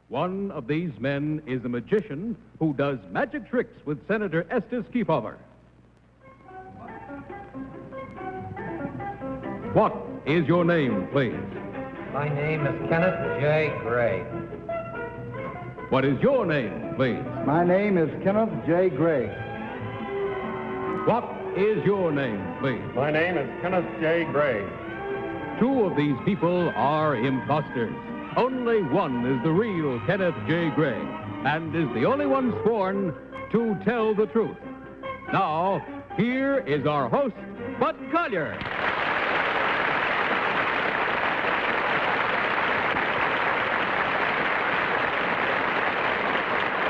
One of these men is a magician who does magic tricks with Senator Estes Kefauver. What is your name, please? My name is Kenneth J. Gray. What is your name, please? My name is Kenneth J. Gray. What is your name, please? My name is Kenneth J. Gray. Two of these people are imposters. Only one is the real Kenneth J. Gray, and is the only one sworn to tell the truth. Now, here is our host, Bud Collier.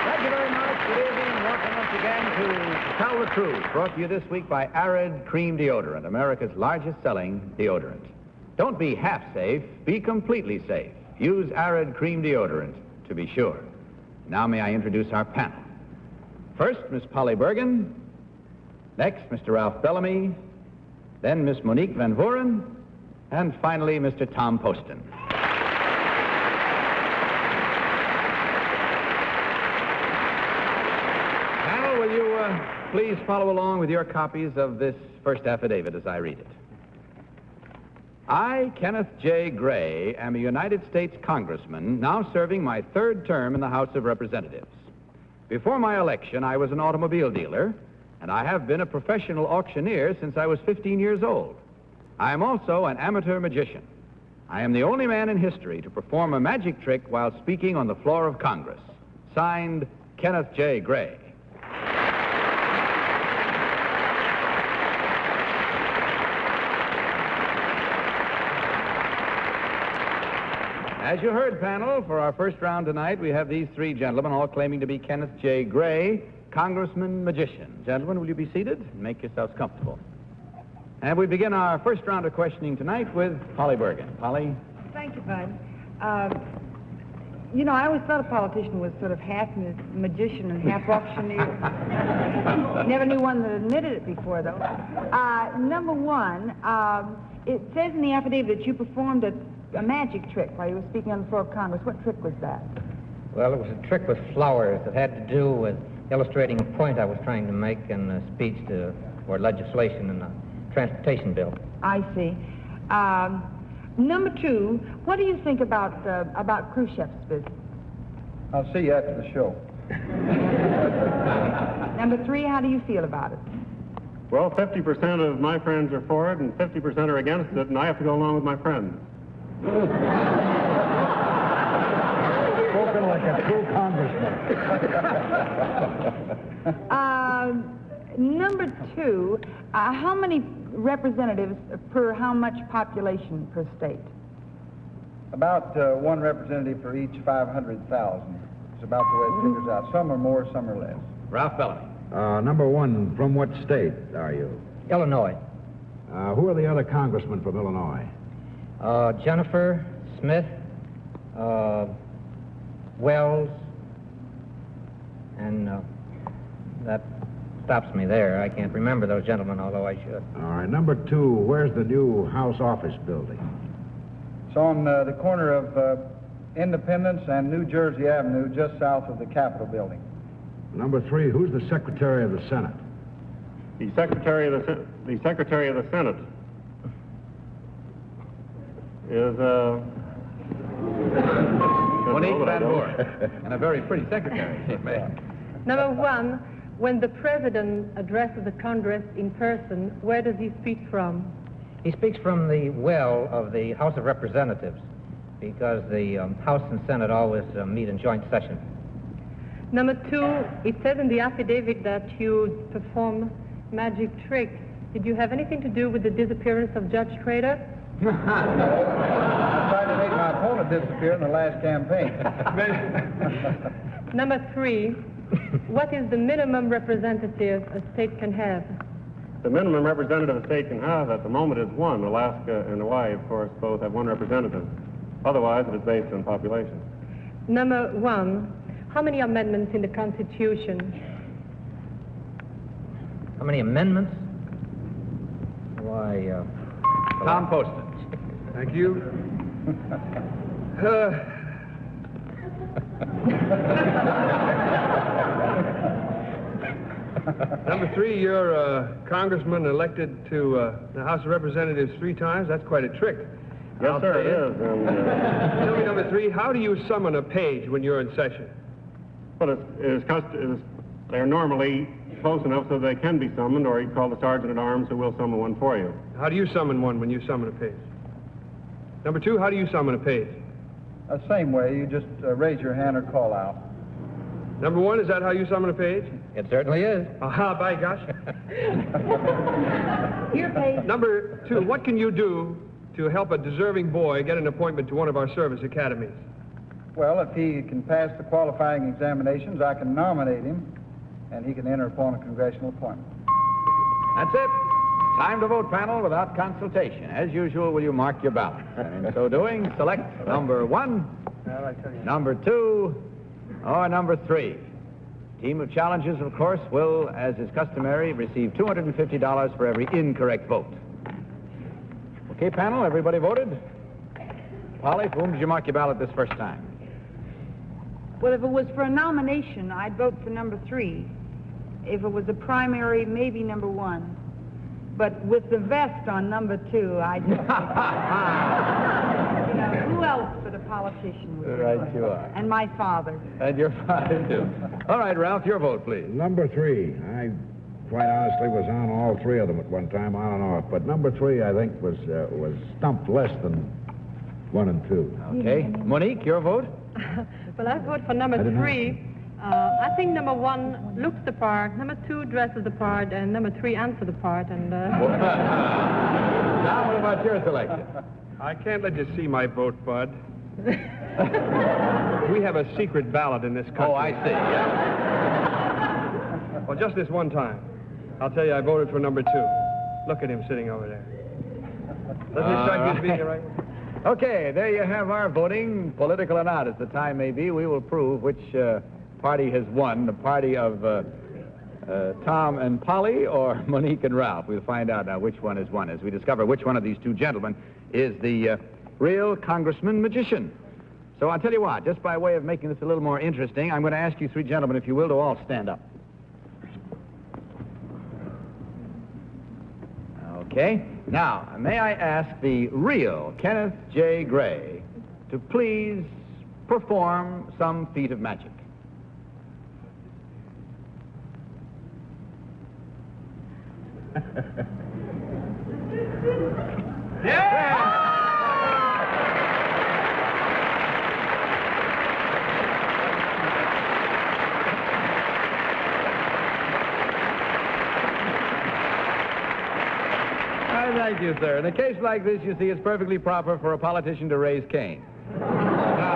Thank you very much. Good evening. Welcome once again to Tell the Truth, brought to you this week by Arid Cream Deodorant, America's largest selling deodorant. Don't be half safe, be completely safe. Use Arid Cream Deodorant to be sure. Now may I introduce our panel. First, Miss Polly Bergen. Next, Mr. Ralph Bellamy. Then Miss Monique Van Vooren. And finally, Mr. Tom Poston. Panel, will you please follow along with your copies of this first affidavit as I read it. I, Kenneth J. Gray, am a United States Congressman, now serving my third term in the House of Representatives. Before my election, I was an automobile dealer, and I have been a professional auctioneer since I was 15 years old. I am also an amateur magician. I am the only man in history to perform a magic trick while speaking on the floor of Congress. Signed, Kenneth J. Gray. As you heard, panel, for our first round tonight, we have these three gentlemen, all claiming to be Kenneth J. Gray, Congressman Magician. Gentlemen, will you be seated and make yourselves comfortable? And we begin our first round of questioning tonight with Polly Bergen. Polly? Thank you, Bud. I always thought a politician was sort of half magician and half auctioneer. Never knew one that admitted it before, though. Number one, it says in the affidavit that you performed a magic trick while you were speaking on the floor of Congress. What trick was that? Well, it was a trick with flowers that had to do with illustrating a point I was trying to make in a speech or legislation in a transportation bill. I see. Number two, what do you think about Khrushchev's visit? I'll see you after the show. Number three, how do you feel about it? Well, 50% of my friends are for it, and 50% are against it, and I have to go along with my friends. Spoken like a true congressman. Number two, how many representatives per how much population per state? About one representative for each 500,000. It's about the way it figures out. Some are more, some are less. Ralph Bellamy. Number one, from what state are you? Illinois. Who are the other congressmen from Illinois? Jennifer, Smith, Wells, and that stops me there. I can't remember those gentlemen, although I should. All right, number two, where's the new House office building? It's on the corner of Independence and New Jersey Avenue, just south of the Capitol building. Number three, who's the Secretary of the Senate? The Secretary of the Senate is Monique Van Vooren, and a very pretty secretary, she may. Number one, when the president addresses the Congress in person, where does he speak from? He speaks from the well of the House of Representatives, because the House and Senate always meet in joint session. Number two, it says in the affidavit that you perform magic tricks. Did you have anything to do with the disappearance of Judge Schrader? I tried to make my opponent disappear in the last campaign. Number three, what is the minimum representative a state can have? the minimum representative a state can have at the moment is one. Alaska and Hawaii, of course, both have one representative. Otherwise, it is based on population. Number one, how many amendments in the Constitution? How many amendments? Why, Tom Poston. Thank you. Number 3, you're a congressman elected to the House of Representatives 3 times. That's quite a trick. Yes, I'll sir, tell it you. is. And, Tell me, number 3, how do you summon a page when you're in session? well, they're normally close enough so they can be summoned, or you call the sergeant-at-arms who will summon one for you. How do you summon one when you summon a page? Number 2, how do you summon a page? Same way, you just raise your hand or call out. Number 1, is that how you summon a page? It certainly is. Aha, by gosh. Here, page. Number 2, what can you do to help a deserving boy get an appointment to one of our service academies? Well, if he can pass the qualifying examinations, I can nominate him, and he can enter upon a congressional appointment. That's it. Time to vote, panel, without consultation. As usual, will you mark your ballots? And in so doing, select number 1, number 2, or number 3. Team of challengers, of course, will, as is customary, receive $250 for every incorrect vote. Okay, panel, everybody voted? Polly, for whom did you mark your ballot this first time? Well, if it was for a nomination, I'd vote for number 3. If it was a primary, maybe number 1. But with the vest on number 2, I'd just... you know, who else but a politician would Right you are. And my father. And your father, too. All right, Ralph, your vote, please. Number 3. I quite honestly was on all 3 of them at one time, on and off. But number 3, I think, was stumped less than 1 and 2. Okay. Monique, your vote? Well, I vote for number 3. I think number 1 looks the part, number 2 dresses the part, and number 3 answers the part. And Now, what about your selection? I can't let you see my vote, Bud. We have a secret ballot in this country. Oh, I see, yeah. Well, just this one time. I'll tell you, I voted for number 2. Look at him sitting over there. Doesn't it strike you as being the right one? Okay, there you have our voting, political or not, as the time may be. We will prove which party has won, the party of Tom and Polly or Monique and Ralph. We'll find out now which one has won as we discover which one of these 2 gentlemen is the real congressman magician. So I'll tell you what, just by way of making this a little more interesting, I'm going to ask you 3 gentlemen, if you will, to all stand up. Okay. Now, may I ask the real Kenneth J. Gray to please perform some feat of magic? Thank you, sir. In a case like this, you see, it's perfectly proper for a politician to raise Cain. Now,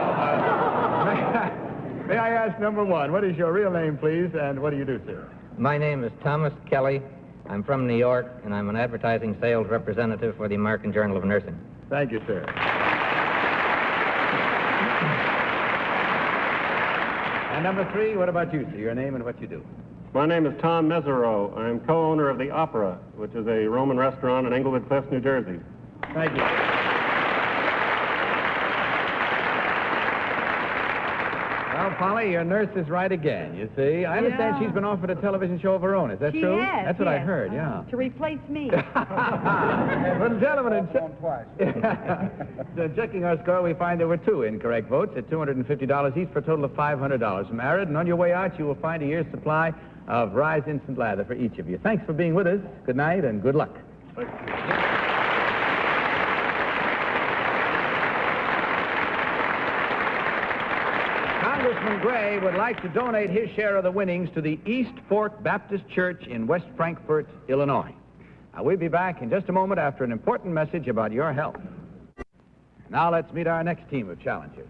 may I ask number 1, what is your real name, please, and what do you do, sir? My name is Thomas Kelly. I'm from New York, and I'm an advertising sales representative for the American Journal of Nursing. Thank you, sir. And number 3, what about you, sir? Your name and what you do? My name is Tom Mesereau. I'm co-owner of the Opera, which is a Roman restaurant in Englewood Cliffs, New Jersey. Thank you. Well, Polly, your nurse is right again, you see. I understand she's been offered a television show of her own. Is that She true? has, That's what I yes. heard, yeah. To replace me. Well, gentlemen, Phone twice. so checking our score, we find there were 2 incorrect votes at $250 each for a total of $500 from Arid. And on your way out, you will find a year's supply of Rise Instant Lather for each of you. Thanks for being with us. Good night and good luck. Congressman Gray would like to donate his share of the winnings to the East Fork Baptist Church in West Frankfort, Illinois. Now, we'll be back in just a moment after an important message about your health. Now let's meet our next team of challengers.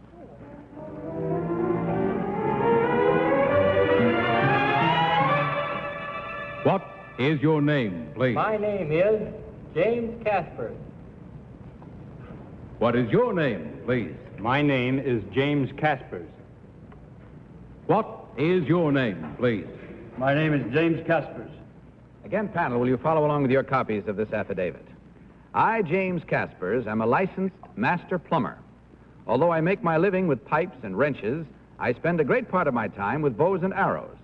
What is your name, please? My name is James Caspers. What is your name, please? My name is James Caspers. What is your name, please? My name is James Caspers. Again, panel, will you follow along with your copies of this affidavit? I, James Caspers, am a licensed master plumber. Although I make my living with pipes and wrenches, I spend a great part of my time with bows and arrows.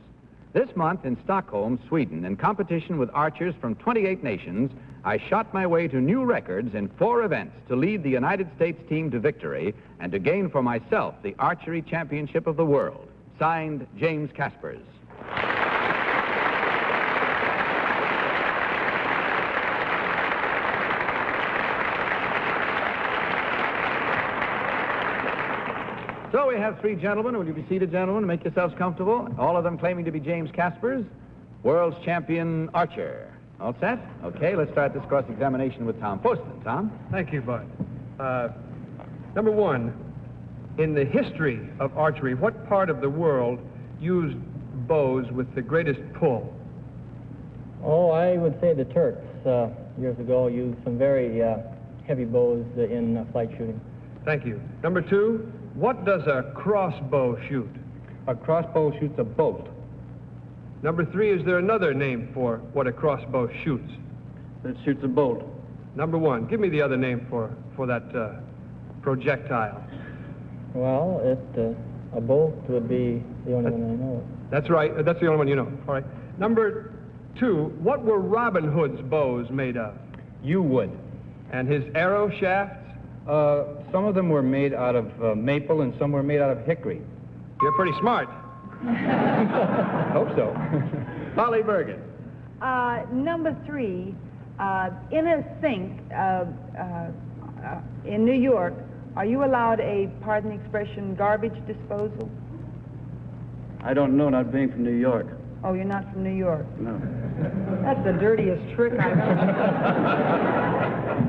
This month in Stockholm, Sweden, in competition with archers from 28 nations, I shot my way to new records in 4 events to lead the United States team to victory and to gain for myself the archery championship of the world. Signed, James Caspers. So we have 3 gentlemen. Will you be seated, gentlemen? Make yourselves comfortable. All of them claiming to be James Caspers, world's champion archer. All set? Okay, let's start this cross-examination with Tom Poston. Tom? Thank you, Bud. Number 1, in the history of archery, what part of the world used bows with the greatest pull? Oh, I would say the Turks years ago used some very heavy bows in flight shooting. Thank you. Number 2, what does a crossbow shoot? A crossbow shoots a bolt. Number 3, is there another name for what a crossbow shoots? It shoots a bolt. Number 1, give me the other name for that projectile. Well, a bolt would be the only one I know. That's right. That's the only one you know. All right. Number 2, what were Robin Hood's bows made of? You would. And his arrow shafts? Some of them were made out of maple and some were made out of hickory. You're pretty smart. Hope so. Polly Bergen. Number 3, in a sink in New York, are you allowed a, pardon the expression, garbage disposal? I don't know, not being from New York. Oh, you're not from New York? No. That's the dirtiest trick I've ever.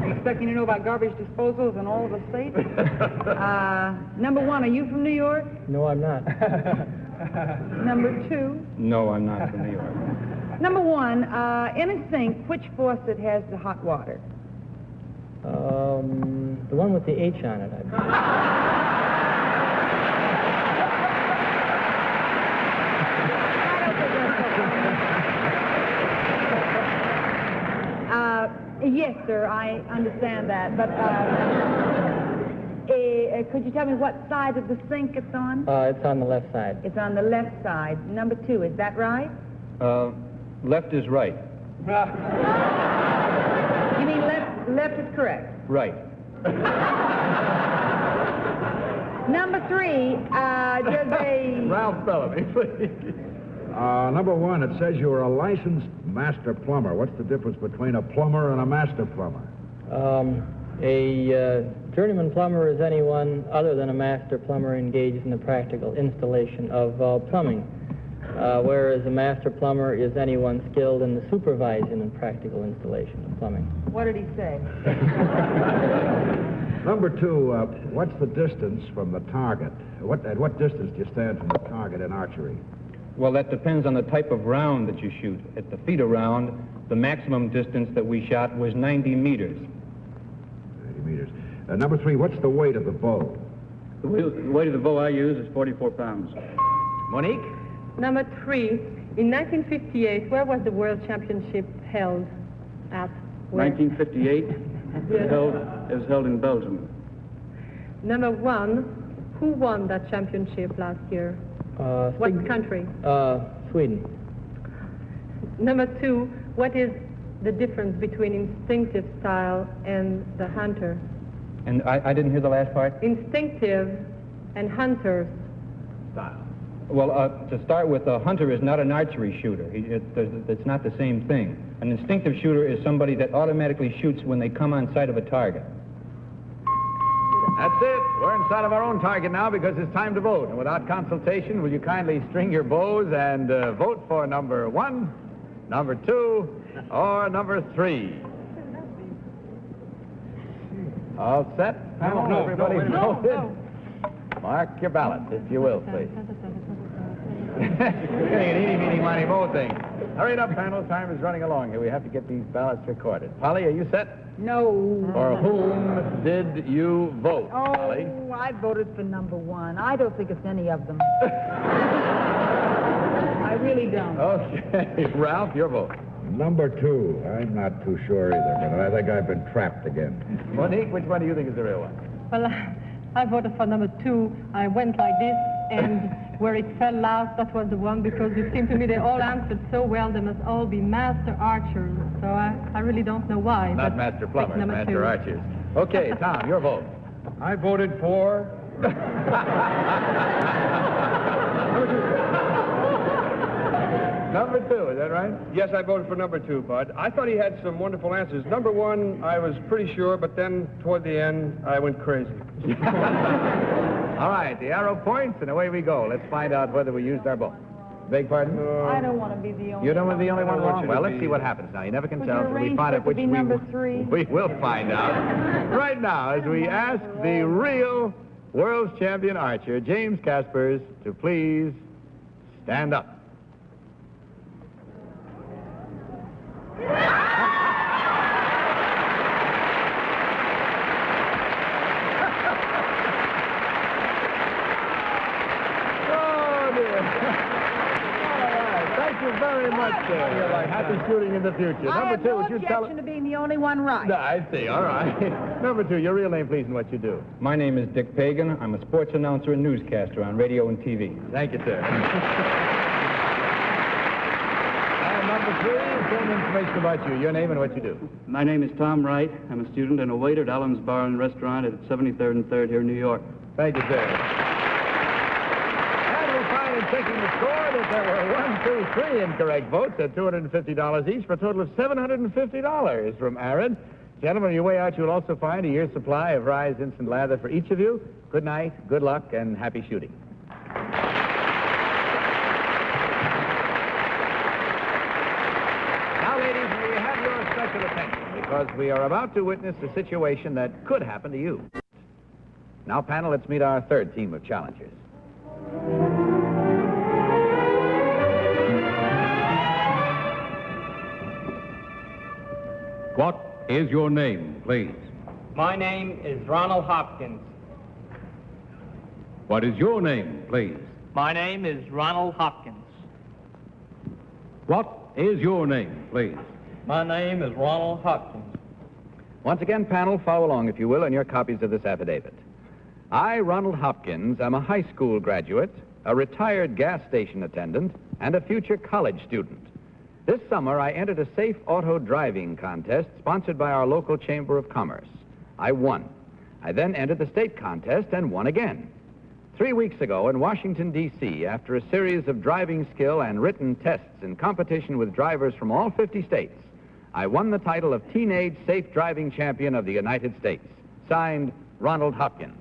You expect me to know about garbage disposals in all of the states? Number 1, are you from New York? No, I'm not. Number 2? No, I'm not from New York. Number 1, in a sink, which faucet has the hot water? The one with the H on it, I believe. Yes, sir, I understand that, but could you tell me what side of the sink it's on? It's on the left side. It's on the left side. Number 2, is that right? Left is right. You mean left is correct? Right. Number 3, does a... Ralph Bellamy, please. Number 1, it says you're a licensed master plumber. What's the difference between a plumber and a master plumber? A journeyman plumber is anyone other than a master plumber engaged in the practical installation of plumbing, whereas a master plumber is anyone skilled in the supervising and practical installation of plumbing. What did he say? Number 2, what's the distance from the target? At what distance do you stand from the target in archery? Well, that depends on the type of round that you shoot. At the feeder round, the maximum distance that we shot was 90 meters. 90 meters. Number 3, what's the weight of the bow? The weight of the bow I use is 44 pounds. Monique? Number 3, in 1958, where was the World Championship held at? Where? 1958, it was held in Belgium. Number 1, who won that championship last year? What country? Sweden. Number 2, what is the difference between instinctive style and the hunter? And I didn't hear the last part? Instinctive and hunter. Style. Well, to start with, a hunter is not an archery shooter. It's not the same thing. An instinctive shooter is somebody that automatically shoots when they come on sight of a target. That's it. We're inside of our own target now because it's time to vote. And without consultation, will you kindly string your bows and vote for number 1, number 2, or number 3? All set? No, everybody wait a minute. voted. Mark your ballot, if you will, please. We're getting an eeny, meeny, miny, mo thing. Hurry it up, panel. Time is running along here. We have to get these ballots recorded. Polly, are you set? No. For whom did you vote, Polly? Oh, I voted for number 1. I don't think it's any of them. I really don't. Okay. Ralph, your vote. Number 2, I'm not too sure either, but I think I've been trapped again. Monique, which one do you think is the real one? Well, I voted for number 2. I went like this. and where it fell last, that was the one, because it seemed to me they all answered so well, they must all be master archers. So I really don't know why. Not but master plumbers, number master two. archers. Okay, Tom, your vote. I voted for... Number 2, is that right? Yes, I voted for number 2, Bud. I thought he had some wonderful answers. Number 1, I was pretty sure, but then toward the end, I went crazy. All right, the arrow points, and away we go. Let's find out whether we used our vote. Beg pardon? I don't want to be the only You don't want to be the only one I want wrong? you to Well, let's be- see what happens now. You never can Would tell you until we arrange find for out it to which be number 3? We will find out right now as we ask the real world's champion archer, James Caspers, to please stand up. Oh, dear. All right. Thank you very much, sir. Happy shooting in the future. I Number have 2, no would you tell objection to being the only one right. No, I see. All right. Number 2, your real name, please, and what you do. My name is Dick Pagan. I'm a sports announcer and newscaster on radio and TV. Thank you, sir. And number 3, some information about you, your name and what you do. My name is Tom Wright. I'm a student and a waiter at Allen's Bar and Restaurant at 73rd and 3rd here in New York. Thank you, sir. And we find in checking the score that there were 1, 2, 3 incorrect votes at $250 each for a total of $750 from Aaron. Gentlemen, on your way out, you'll also find a year's supply of Rise Instant Lather for each of you. Good night, good luck, and happy shooting. Now, ladies, may we have your special attention, because we are about to witness a situation that could happen to you. Now, panel, let's meet our third team of challengers. What is your name, please? My name is Ronald Hopkins. What is your name, please? My name is Ronald Hopkins. What is your name, please? My name is Ronald Hopkins. Once again, panel, follow along, if you will, on your copies of this affidavit. I, Ronald Hopkins, am a high school graduate, a retired gas station attendant, and a future college student. This summer, I entered a safe auto driving contest sponsored by our local Chamber of Commerce. I won. I then entered the state contest and won again. 3 weeks ago in Washington, D.C., after a series of driving skill and written tests in competition with drivers from all 50 states, I won the title of Teenage Safe Driving Champion of the United States. Signed, Ronald Hopkins.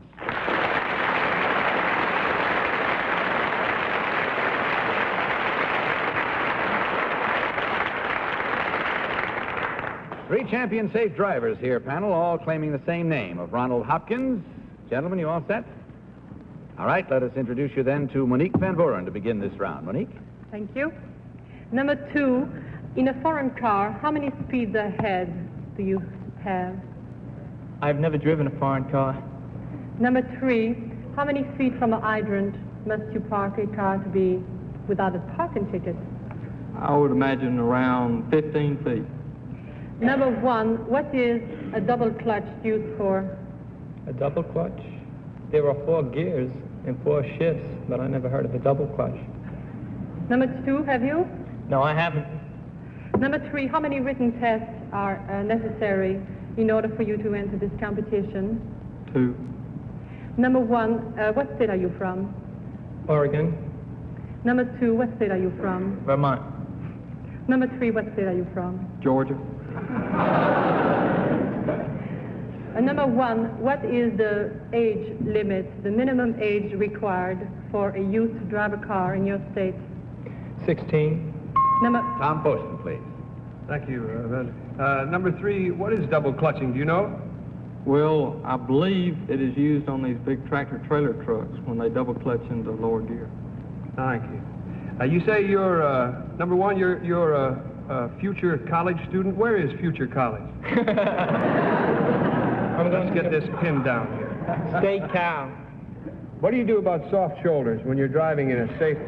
Three champion safe drivers here, panel, all claiming the same name of Ronald Hopkins. Gentlemen, you all set? All right, let us introduce you then to Monique Van Vooren to begin this round. Monique? Thank you. Number 2, in a foreign car, how many speeds ahead do you have? I've never driven a foreign car. Number 3, how many feet from a hydrant must you park a car to be without a parking ticket? I would imagine around 15 feet. Number 1, what is a double clutch used for? A double clutch? There are 4 gears and 4 shifts, but I never heard of a double clutch. Number 2, have you? No, I haven't. Number 3, how many written tests are necessary in order for you to enter this competition? 2. Number 1, what state are you from? Oregon. Number 2, what state are you from? Vermont. Number 3, what state are you from? Georgia. Number 1, what is the age limit, the minimum age required for a youth to drive a car in your state? 16. Tom Poston, please. Thank you, Number 3, what is double clutching? Do you know? Well, I believe it is used on these big tractor-trailer trucks when they double clutch into lower gear. Thank you. You say you're, number 1, you're a future college student. Where is future college? Let's get this pinned down here. State cow. What do you do about soft shoulders when you're driving in a safe...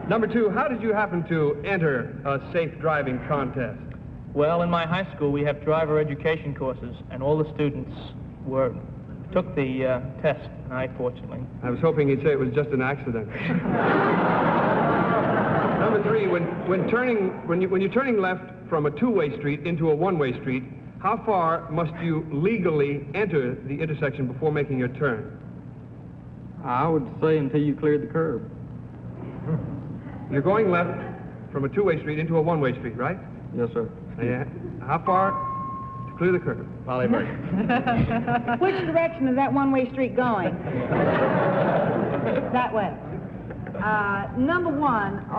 Number 2, how did you happen to enter a safe driving contest? Well, in my high school, we have driver education courses, and all the students were took the test, fortunately. I was hoping he'd say it was just an accident. Number 3, when you're turning left from a two-way street into a one-way street, how far must you legally enter the intersection before making your turn? I would say until you cleared the curb. You're going left from a two-way street into a one-way street, right? Yes, sir. Yeah. How far to clear the curb? Polly Bergen. Which direction is that one-way street going? That way. Number 1,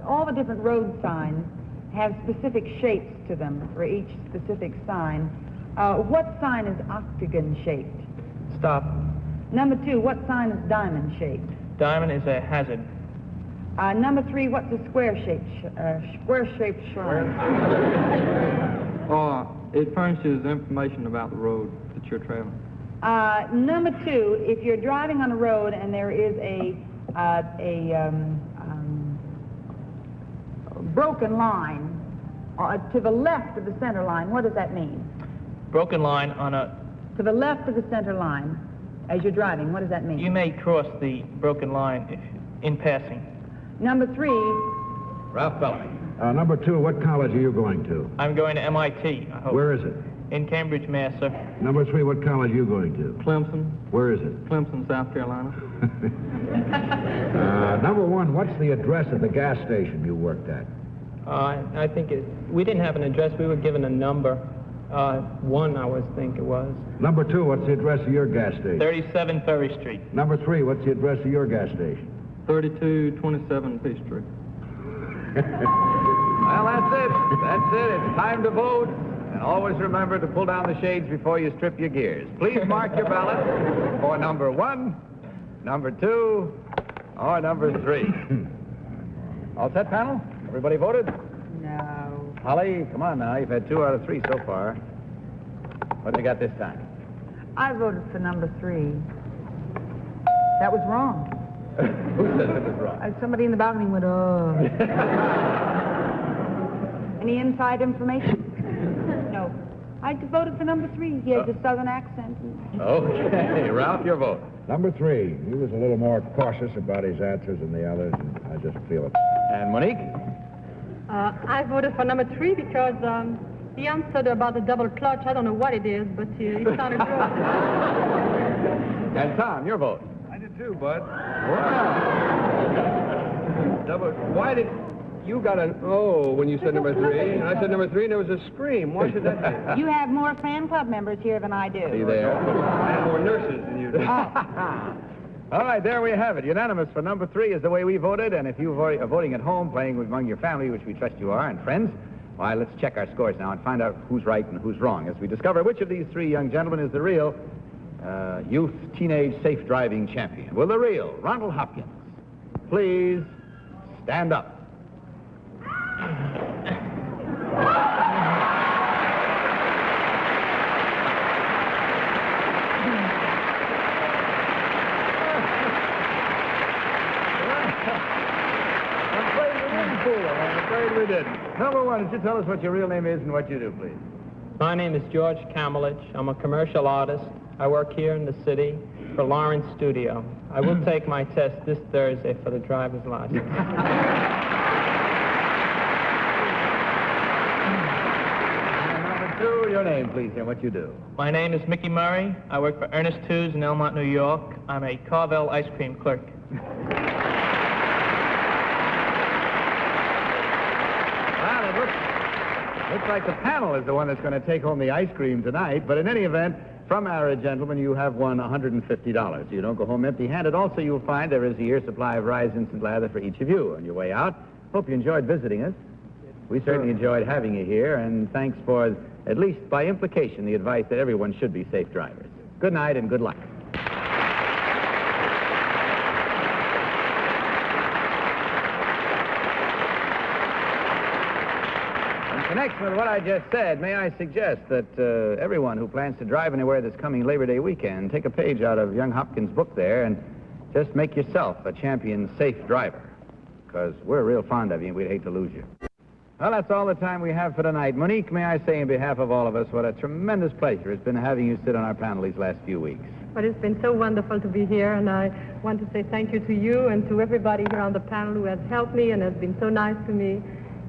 all the different road signs have specific shapes to them for each specific sign. What sign is octagon-shaped? Stop. Number 2, what sign is diamond-shaped? Diamond is a hazard. Number 3, what's a square-shaped shrine? It furnishes information about the road that you're traveling. Number 2, if you're driving on a road and there is a broken line to the left of the center line, what does that mean? Broken line on a... To the left of the center line, as you're driving, what does that mean? You may cross the broken line in passing. Number 3... Ralph Bellamy. Number 2, what college are you going to? I'm going to MIT, I hope. Where is it? In Cambridge, Mass, sir. Number 3, what college are you going to? Clemson. Where is it? Clemson, South Carolina. Number 1, what's the address of the gas station you worked at? I think we didn't have an address. We were given a number. 1, I think it was. Number 2, what's the address of your gas station? 37 Ferry Street. Number 3, what's the address of your gas station? 3227 Peachtree. Well, that's it. That's it. It's time to vote. And always remember to pull down the shades before you strip your gears. Please mark your ballot for number 1, number 2, or number 3. All set, panel? Everybody voted? No. Holly, come on now. You've had 2 out of 3 so far. What have you got this time? I voted for number 3. That was wrong. Who said it was wrong? Somebody in the balcony went, oh. Any inside information? No. I just voted for number 3. He has a southern accent. Okay. Ralph, your vote. Number 3, he was a little more cautious about his answers than the others, and I just feel it. And Monique? I voted for number 3 because he answered about the double clutch. I don't know what it is, but it sounded good. And Tom, your vote. I did too, Bud. Wow. Why did... You got an oh when you said number 3, and I said number 3, and there was a scream. Why should that be? You have more fan club members here than I do. See there. I have more nurses than you do. All right, there we have it. Unanimous for number 3 is the way we voted, and if you are voting at home, playing among your family, which we trust you are, and friends, why, let's check our scores now and find out who's right and who's wrong as we discover which of these 3 young gentlemen is the real youth teenage safe driving champion. Will the real Ronald Hopkins please stand up? I'm afraid we didn't. Number 1, would you tell us what your real name is and what you do, please? My name is George Kamelich. I'm a commercial artist. I work here in the city for Lawrence Studio. I will take my test this Thursday for the driver's license. Your name, please, and what you do. My name is Mickey Murray. I work for Ernest Two's in Elmont, New York. I'm a Carvel ice cream clerk. Well, it looks like the panel is the one that's going to take home the ice cream tonight, but in any event, from our gentlemen, you have won $150. You don't go home empty-handed. Also, you'll find there is a year's supply of Rise Instant Lather for each of you on your way out. Hope you enjoyed visiting us. We certainly enjoyed having you here, and thanks for, at least by implication, the advice that everyone should be safe drivers. Good night and good luck. In connection with what I just said, may I suggest that everyone who plans to drive anywhere this coming Labor Day weekend take a page out of young Hopkins' book there and just make yourself a champion safe driver, because we're real fond of you and we'd hate to lose you. Well, that's all the time we have for tonight. Monique, may I say on behalf of all of us what a tremendous pleasure it's been having you sit on our panel these last few weeks. But it's been so wonderful to be here, and I want to say thank you to you and to everybody here on the panel who has helped me and has been so nice to me.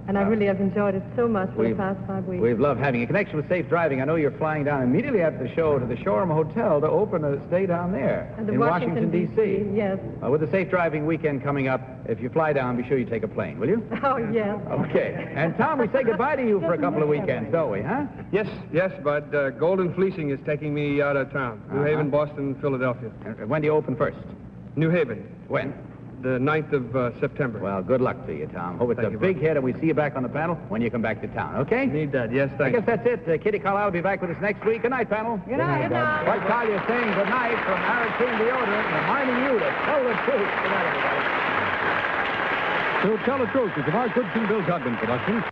And I really have enjoyed it so much for the past 5 weeks. We've loved having you. In connection with safe driving, I know you're flying down immediately after the show to the Shoreham Hotel to open a stay down there And in Washington, D.C. Yes. With the safe driving weekend coming up, if you fly down, be sure you take a plane, will you? Oh, yes. Okay. And Tom, we say goodbye to you for a couple of weekends, don't we, huh? Yes, but Golden Fleecing is taking me out of town. New Haven, Boston, Philadelphia. And when do you open first? New Haven. When? The 9th of September. Well, good luck to you, Tom. Hope it's Thank a you, big Bob. hit, and we see you back on the panel when you come back to town, okay? Need that, yes, I thank you. guess that's it. Kitty Carlisle will be back with us next week. Good night, panel. Good night. Good night. White Talia saying good night from Arid Clean Deodorant, reminding you to tell the truth. Good night, everybody. To Tell the Truth is a Mark Goodson Bill Godwin production.